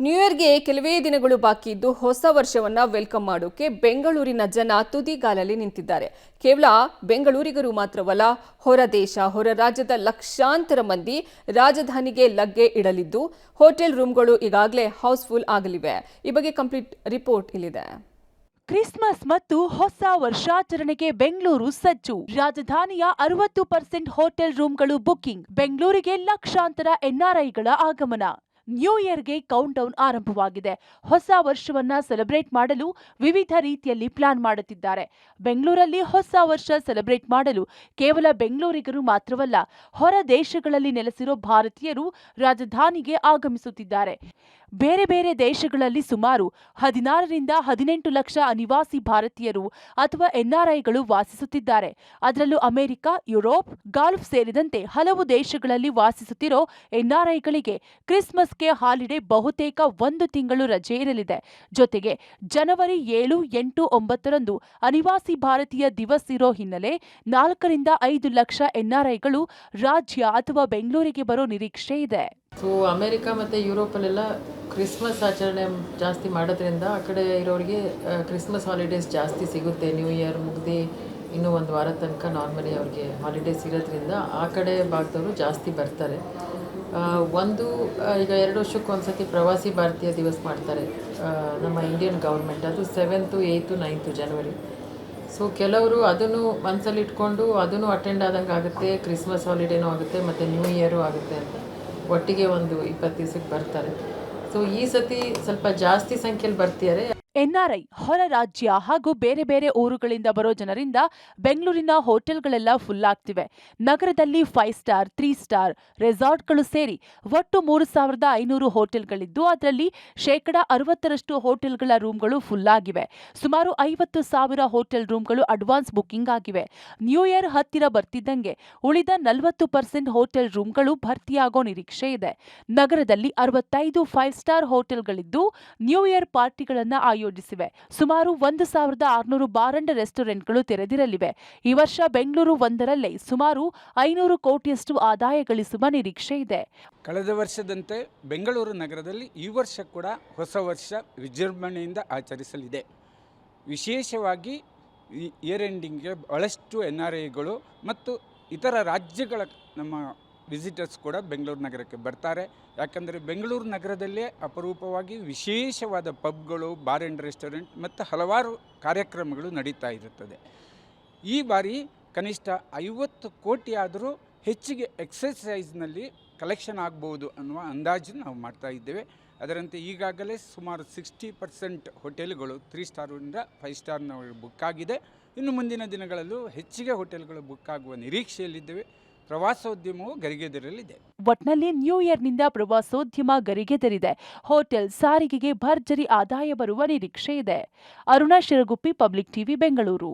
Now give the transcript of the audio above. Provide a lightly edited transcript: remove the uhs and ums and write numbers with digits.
New ಇಯರ್ಗೆ ಕೆಲವೇ ದಿನಗಳು ಬಾಕಿ ಇದ್ದು ಹೊಸ ವರ್ಷವನ್ನ ವೆಲ್ಕಮ್ ಮಾಡೋಕೆ ಬೆಂಗಳೂರಿನ ಜನ ತುದಿಗಾಲಲ್ಲಿ ನಿಂತಿದ್ದಾರೆ. ಕೇವಲ ಬೆಂಗಳೂರಿಗರು ಮಾತ್ರವಲ್ಲ, ಹೊರ ದೇಶ, ಹೊರ ರಾಜ್ಯದ ಲಕ್ಷಾಂತರ ಮಂದಿ ರಾಜಧಾನಿಗೆ ಲಗ್ಗೆ ಇಡಲಿದ್ದು ಹೋಟೆಲ್ ರೂಮ್ಗಳು ಈಗಾಗಲೇ ಹೌಸ್ಫುಲ್ ಆಗಲಿವೆ. ಈ ಬಗ್ಗೆ ಕಂಪ್ಲೀಟ್ ರಿಪೋರ್ಟ್ ಇಲ್ಲಿದೆ. ಕ್ರಿಸ್ಮಸ್ ಮತ್ತು ಹೊಸ ವರ್ಷಾಚರಣೆಗೆ ಬೆಂಗಳೂರು ಸಜ್ಜು. ರಾಜಧಾನಿಯ 60% ಹೋಟೆಲ್ ರೂಮ್ಗಳು ಬುಕಿಂಗ್. ಬೆಂಗಳೂರಿಗೆ ಲಕ್ಷಾಂತರ ಎನ್ಆರ್ಐಗಳ ಆಗಮನ. ನ್ಯೂ ಇಯರ್ಗೆ ಕೌಂಟ್ ಡೌನ್ ಆರಂಭವಾಗಿದೆ. ಹೊಸ ವರ್ಷವನ್ನ ಸೆಲೆಬ್ರೇಟ್ ಮಾಡಲು ವಿವಿಧ ರೀತಿಯಲ್ಲಿ ಪ್ಲಾನ್ ಮಾಡುತ್ತಿದ್ದಾರೆ. ಬೆಂಗಳೂರಲ್ಲಿ ಹೊಸ ವರ್ಷ ಸೆಲೆಬ್ರೇಟ್ ಮಾಡಲು ಕೇವಲ ಬೆಂಗಳೂರಿಗರು ಮಾತ್ರವಲ್ಲ, ಹೊರ ದೇಶಗಳಲ್ಲಿ ನೆಲೆಸಿರೋ ಭಾರತೀಯರು ರಾಜಧಾನಿಗೆ ಆಗಮಿಸುತ್ತಿದ್ದಾರೆ. ಬೇರೆ ಬೇರೆ ದೇಶಗಳಲ್ಲಿ ಸುಮಾರು 16 ರಿಂದ 18 ಲಕ್ಷ ಅನಿವಾಸಿ ಭಾರತೀಯರು ಅಥವಾ ಎನ್ಆರ್ಐಗಳು ವಾಸಿಸುತ್ತಿದ್ದಾರೆ. ಅದರಲ್ಲೂ ಅಮೆರಿಕ, ಯುರೋಪ್, ಗಾಲ್ಫ್ ಸೇರಿದಂತೆ ಹಲವು ದೇಶಗಳಲ್ಲಿ ವಾಸಿಸುತ್ತಿರೋ ಎನ್ಆರ್ಐಗಳಿಗೆ ಕ್ರಿಸ್ಮಸ್ಗೆ ಹಾಲಿಡೇ ಬಹುತೇಕ 1 ತಿಂಗಳು ರಜೆ ಇರಲಿದೆ. ಜೊತೆಗೆ ಜನವರಿ 7, 8, 9ರಂದು ಅನಿವಾಸಿ ಭಾರತೀಯ ದಿವಸ್ ಇರೋ ಹಿನ್ನೆಲೆ 4 ರಿಂದ 5 ಲಕ್ಷ ಎನ್ಆರ್ಐಗಳು ರಾಜ್ಯ ಅಥವಾ ಬೆಂಗಳೂರಿಗೆ ಬರೋ ನಿರೀಕ್ಷೆ ಇದೆ. ಅಮೆರಿಕ ಮತ್ತು ಯುರೋಪಲ್ಲೆಲ್ಲ ಕ್ರಿಸ್ಮಸ್ ಆಚರಣೆ ಜಾಸ್ತಿ ಮಾಡೋದ್ರಿಂದ ಆ ಕಡೆ ಇರೋರಿಗೆ ಕ್ರಿಸ್ಮಸ್ ಹಾಲಿಡೇಸ್ ಜಾಸ್ತಿ ಸಿಗುತ್ತೆ. ನ್ಯೂ ಇಯರ್ ಮುಗ್ದು ಇನ್ನೂ ಒಂದು ವಾರ ತನಕ ನಾರ್ಮಲಿ ಅವ್ರಿಗೆ ಹಾಲಿಡೇಸ್ ಇರೋದ್ರಿಂದ ಆ ಕಡೆ ಭಾಗದವರು ಜಾಸ್ತಿ ಬರ್ತಾರೆ. ಈಗ 2 ವರ್ಷಕ್ಕೆ ಒಂದ್ಸತಿ ಪ್ರವಾಸಿ ಭಾರತೀಯ ದಿವಸ ಮಾಡ್ತಾರೆ ನಮ್ಮ ಇಂಡಿಯನ್ ಗೌರ್ಮೆಂಟ್. ಅದು 7th, 8th, 9th ಜನವರಿ. ಸೊ ಕೆಲವರು ಅದನ್ನು ಮನಸ್ಸಲ್ಲಿ ಇಟ್ಕೊಂಡು ಅದನ್ನು ಅಟೆಂಡ್ ಆದಂಗೆ ಆಗುತ್ತೆ, ಕ್ರಿಸ್ಮಸ್ ಹಾಲಿಡೇನೂ ಆಗುತ್ತೆ ಮತ್ತು ನ್ಯೂ ಇಯರು ಆಗುತ್ತೆ ಅಂತ ಒಟ್ಟಿಗೆ ಒಂದು 20 ದಿವಸಕ್ಕೆ ಬರ್ತಾರೆ. ಸೊ ಈ ಸತಿ ಸ್ವಲ್ಪ ಜಾಸ್ತಿ ಸಂಖ್ಯೆಯಲ್ಲಿ ಬರ್ತಿದ್ದಾರೆ. ಎನ್ಆರ್ಐ, ಹೊರ ರಾಜ್ಯ ಹಾಗೂ ಬೇರೆ ಬೇರೆ ಊರುಗಳಿಂದ ಬರೋ ಜನರಿಂದ ಬೆಂಗಳೂರಿನ ಹೋಟೆಲ್ಗಳೆಲ್ಲ ಫುಲ್ ಆಗ್ತಿವೆ. ನಗರದಲ್ಲಿ 5 ಸ್ಟಾರ್, 3 ಸ್ಟಾರ್ ರೆಸಾರ್ಟ್ಗಳು ಸೇರಿ ಒಟ್ಟು 3500 ಹೋಟೆಲ್ಗಳಿದ್ದು ಅದರಲ್ಲಿ 60% ಹೋಟೆಲ್ಗಳ ರೂಮ್ಗಳು ಫುಲ್ ಆಗಿವೆ. ಸುಮಾರು 50,000 ಹೋಟೆಲ್ ರೂಮ್ಗಳು ಅಡ್ವಾನ್ಸ್ ಬುಕಿಂಗ್ ಆಗಿವೆ. ನ್ಯೂ ಇಯರ್ ಹತ್ತಿರ ಬರ್ತಿದ್ದಂಗೆ ಉಳಿದ 40% ಹೋಟೆಲ್ ರೂಮ್ಗಳು ಭರ್ತಿಯಾಗೋ ನಿರೀಕ್ಷೆ ಇದೆ. ನಗರದಲ್ಲಿ 65 5 ಸ್ಟಾರ್ ಹೋಟೆಲ್ಗಳಿದ್ದು ನ್ಯೂ ಇಯರ್ ಪಾರ್ಟಿಗಳನ್ನ ಆಯೋಜಿಸಿವೆ. ಸುಮಾರು 1600 ಬಾರ್ ಅಂಡ್ ರೆಸ್ಟೋರೆಂಟ್ಗಳು ತೆರೆದಿರಲಿವೆ. ಈ ವರ್ಷ ಬೆಂಗಳೂರು ಒಂದರಲ್ಲೇ ಸುಮಾರು 500 ಕೋಟಿಯಷ್ಟು ಆದಾಯ ಗಳಿಸುವ ನಿರೀಕ್ಷೆ ಇದೆ. ಕಳೆದ ವರ್ಷದಂತೆ ಬೆಂಗಳೂರು ನಗರದಲ್ಲಿ ಈ ವರ್ಷ ಕೂಡ ಹೊಸ ವರ್ಷ ವಿಜೃಂಭಣೆಯಿಂದ ಆಚರಿಸಲಿದೆ. ವಿಶೇಷವಾಗಿ ಇಯರ್ ಎಂಡಿಂಗ್ಗೆ ಬಹಳಷ್ಟು ಎನ್ಆರ್ಐಗಳು ಮತ್ತು ಇತರ ರಾಜ್ಯಗಳ ನಮ್ಮ ವಿಸಿಟರ್ಸ್ ಕೂಡ ಬೆಂಗಳೂರು ನಗರಕ್ಕೆ ಬರ್ತಾರೆ. ಯಾಕಂದರೆ ಬೆಂಗಳೂರು ನಗರದಲ್ಲೇ ಅಪರೂಪವಾಗಿ ವಿಶೇಷವಾದ ಪಬ್ಗಳು, ಬಾರ್ ಆ್ಯಂಡ್ ರೆಸ್ಟೋರೆಂಟ್ ಮತ್ತು ಹಲವಾರು ಕಾರ್ಯಕ್ರಮಗಳು ನಡೀತಾ ಇರುತ್ತದೆ. ಈ ಬಾರಿ ಕನಿಷ್ಠ 50 ಕೋಟಿ ಆದರೂ ಹೆಚ್ಚಿಗೆ ಎಕ್ಸಸೈಸ್ನಲ್ಲಿ ಕಲೆಕ್ಷನ್ ಆಗ್ಬೋದು ಅನ್ನುವ ಅಂದಾಜು ನಾವು ಮಾಡ್ತಾ ಇದ್ದೇವೆ. ಅದರಂತೆ ಈಗಾಗಲೇ ಸುಮಾರು 60% ಹೋಟೆಲ್ಗಳು 3 ಸ್ಟಾರಿಂದ 5 ಸ್ಟಾರ್ನ ಬುಕ್ ಆಗಿದೆ. ಇನ್ನು ಮುಂದಿನ ದಿನಗಳಲ್ಲೂ ಹೆಚ್ಚಿಗೆ ಹೋಟೆಲ್ಗಳು ಬುಕ್ ಆಗುವ ನಿರೀಕ್ಷೆಯಲ್ಲಿದ್ದೇವೆ. ಪ್ರವಾಸೋದ್ಯಮವು ಗರಿಗೆದರಲಿದೆ. ಒಟ್ನಲ್ಲಿ ನ್ಯೂ ಇಯರ್ನಿಂದ ಪ್ರವಾಸೋದ್ಯಮ ಗರಿಗೆದರಿದೆ. ಹೋಟೆಲ್, ಸಾರಿಗೆಗೆ ಭರ್ಜರಿ ಆದಾಯ ಬರುವ ನಿರೀಕ್ಷೆ ಇದೆ. Aruna Shiraguppi, public TV, Bengaluru.